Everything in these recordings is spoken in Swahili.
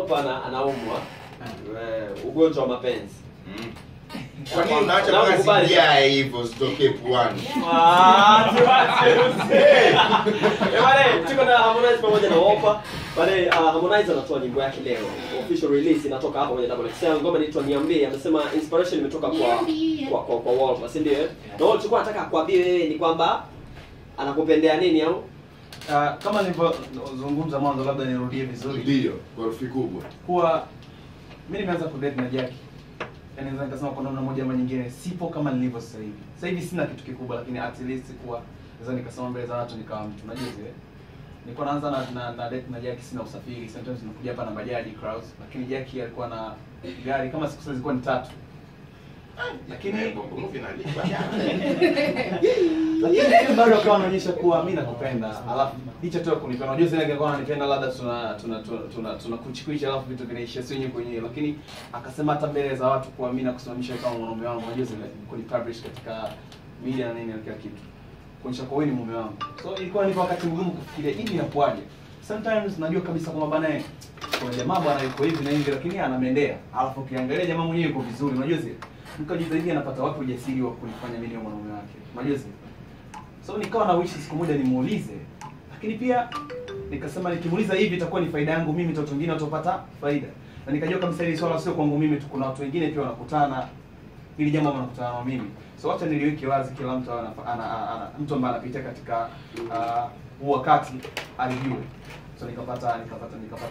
Opa anaumwa ugonjwa wa mapenzi. Kwa nini unaacha kazi ya hivyo sitoke puani? Wale tuko na Harmonize pamoja na Opa. Wale Harmonize anatoa nyimbo yake leo. Official release inatoka hapa kwenye Double XL. Ngoma inaitwa Niambie. Amesema inspiration imetoka kwa Wolf, si ndio? Na Wolf tulikuwa nataka kuambia wewe ni kwamba anakupendea nini au? Kama nilivyozungumza mwanzo, labda nirudie vizuri. Ndio, kwa rufi kubwa. Kwa mimi nimeanza kudate na Jackie. Yaani naweza nikasema kwa namna moja ama nyingine sipo kama nilivyo sasa hivi. Sasa hivi sina kitu kikubwa, lakini at least kuwa naweza nikasema mbele za watu nikawa mtu. Unajua zile. Nilikuwa naanza na date na Jackie, sina usafiri. Sometimes nakuja hapa na bajaji crowds, lakini Jackie alikuwa na gari kama siku zilikuwa ni 3. Lakini bongo movie nalipa. Lakini bado akawa anaonyesha kuwa mimi nakupenda. Alafu licha tu kunipenda. Unajua zile angekuwa ananipenda labda tunakuchikuisha alafu vitu vinaisha sio kwenyewe. Lakini akasema hata mbele za watu kuwa mimi nakusimamisha kama mwanaume wangu. Unajua zile kunipublish katika media na nini na kila kitu. Kuonyesha kwa wewe ni mume wangu. So ilikuwa ni wakati mgumu kufikiria hivi inakuaje. Sometimes najua kabisa kwamba bana kuna jamaa bwana yuko hivi na hivi lakini anamendea. Alafu ukiangalia jamaa mwenyewe yuko vizuri. Unajua zile nikajitahidi anapata wapi ujasiri wa kunifanya mimi niwe mwanaume wake. Unajua zile. So nikawa na wish siku moja nimuulize. Lakini pia nikasema nikimuuliza hivi itakuwa ni faida yangu mimi, watu wengine watapata faida. Na nikajua kabisa hili swala sio kwangu mimi tu, kuna watu wengine pia wanakutana ili jambo wanakutana na mimi. So wacha niliweke wazi kila mtu ana mtu ambaye anapitia katika wakati alijue. So nikapata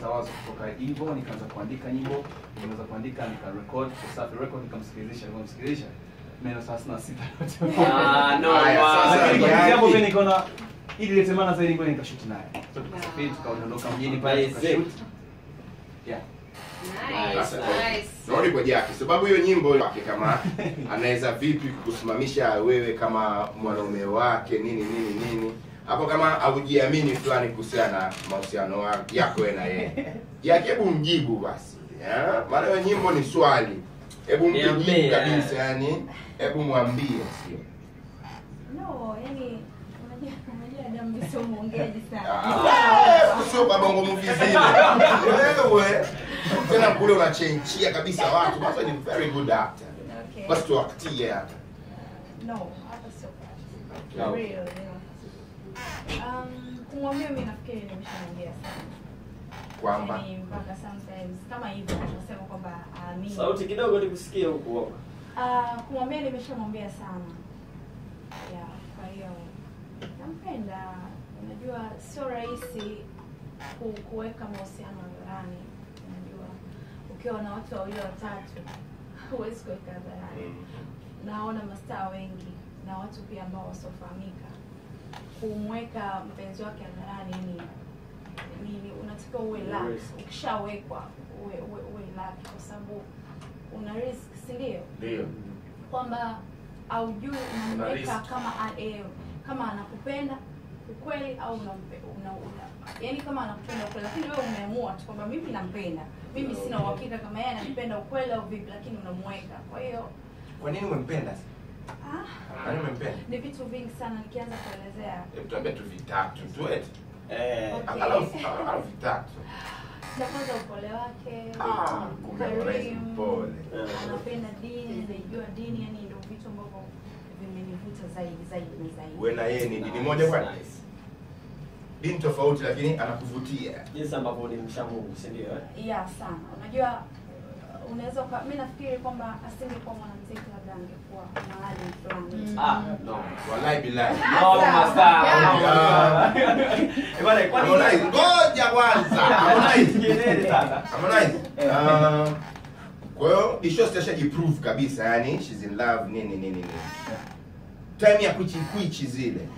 wazo kutoka hivyo, nikaanza kuandika nyimbo, nimeanza kuandika, record, safi record, nikamsikilizisha. Meno sasa na sita yote. Sasa jambo mimi nikaona ili lete maana zaidi ngoja nikashoot naye. So tukasafiri tukaondoka mjini pale tukashoot. Yeah. Nice. Sorry kwa Jackie, sababu hiyo nyimbo yake kama anaweza vipi kukusimamisha wewe kama mwanaume wake nini. Hapo kama hujiamini fulani kuhusiana na mahusiano yako na yeye. Jackie, hebu mjibu basi. Maana hiyo nyimbo ni swali. Hebu mjibu kabisa yani. Hebu mwambie sio. No, yani unajua Adam sio muongeaji sana. Sio kwa bongo movie zile. Wewe tena kule unachenchia kabisa watu. Basi ni very good actor. Okay. Basi tuaktie hata. No, hapa sio kwa. Real, you know. Kumwambia mimi nafikiri nimeshaongea sana. Kwamba yani mpaka sometimes kama hivyo tunasema kwamba mimi sauti kidogo nikusikie huko. Kumwambia nimeshamwambia sana. Yeah, kwa hiyo nampenda. Unajua sio rahisi kuweka mahusiano hadharani. Unajua ukiwa na watu wawili watatu huwezi kuweka hadharani. Naona mastaa wengi na watu pia ambao wasiofahamika kumweka mpenzi wake hadharani ni unatakiwa uwe relax. Ukishawekwa uwe relax kwa sababu una risk, si ndio? Ndio. Kwamba aujui unamweka kama anakupenda ukweli au yani kama anakupenda ukweli, lakini wewe umeamua tu kwamba mimi nampenda. Mimi sina uhakika kama yeye ananipenda ukweli au vipi, lakini unamweka. Kwa hiyo kwa nini umempenda? Kwani umempenda? Ni vitu vingi sana nikianza kuelezea. Hebu tuambie tu vitatu tu eti. Angalau vitatu. Cha kwanza upole wake. Pole. Anapenda dini, anajua dini, yani ndio vitu ambavyo vimenivuta zaidi. Wewe na yeye ni dini moja kwani? Dini tofauti lakini anakuvutia. Jinsi ambavyo ni mshamungu, si ndio? Yeah, sana. Unajua unaweza mimi nafikiri kwamba asingekuwa mwanamuziki labda angekuwa mahali fulani. No. Wallahi billahi. No, master. Bwana, kwani ngoja kwanza. Harmonize. Kwa hiyo Disho stashajiprove kabisa, yani she's in love nini. Time ya kuchikichi zile.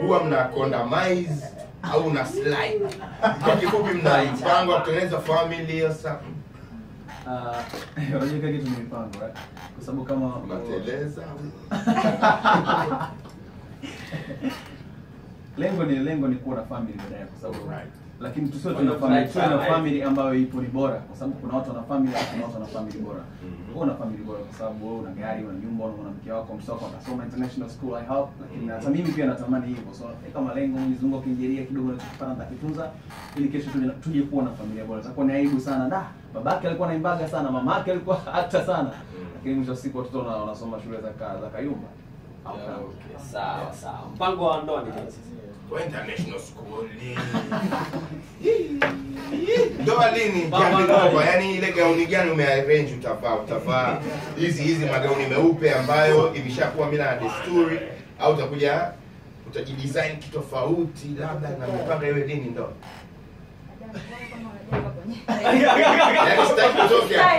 Huwa mna condomize au una slide. Kwa kifupi mna mpango wa kutengeneza family au something. Unajua kitu ni mpango, kwa sababu kama unateleza lengo ni kuwa na family baadaye, kwa sababu lakini tusiwe tuna family ambayo ipo ni bora, kwa sababu kuna watu wana family na kuna watu wana family bora. Wewe una family bora kwa sababu wewe una gari, una nyumba, una mke wako, mtoto wako atasoma international school, I hope. Lakini hata mimi pia natamani hivyo. So kama malengo nizunguka kingeria kidogo na tukipata nitakitunza ili kesho tuje kuwa na familia bora. Itakuwa ni aibu sana. Babake alikuwa anaimbaga sana, mamake alikuwa hata sana. Lakini mwisho wa siku watoto wanasoma shule za Kayumba. Okay, sawa. Mpango wa ndoa ni nini sasa? Kwa international school. Ndoa lini? Yaani ile gauni gani umearrange utavaa? Hizi magauni meupe ambayo imeshakuwa mila na desturi au utakuja utajidesign kitofauti labda na mpaka iwe lini ndoa? Yaani sitaki kutoka.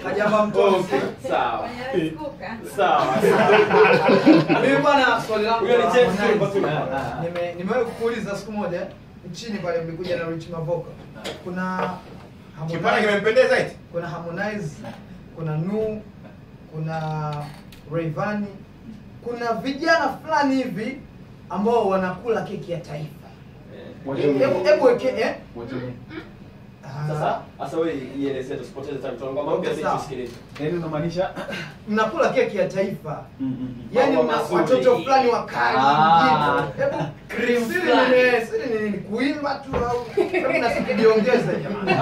Kajamba mtoto. Sawa. Mimi bwana swali langu nimewahi kukuuliza siku moja nchini pale mlikuja na Rich Mavoko. Kuna Harmonize. Kipande kimempendeza hivi? Kuna Harmonize, kuna Nu, kuna Rayvanny. Kuna vijana fulani hivi ambao wanakula keki ya taifa. Hebu weke Sasa wewe ieleze tusipoteze time tunaomba mambo ya tusikilize. Yaani unamaanisha mnakula keki ya taifa. Yaani mna watoto fulani wakali. Hebu cream siri nini kuimba tu au hebu na sikiongeze jamani.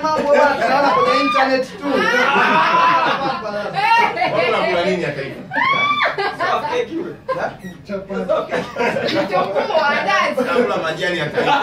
Mambo bwana tunaona kwenye internet tu. Wanakula nini ya taifa? Sawa keki wewe. Chakula majani ya taifa.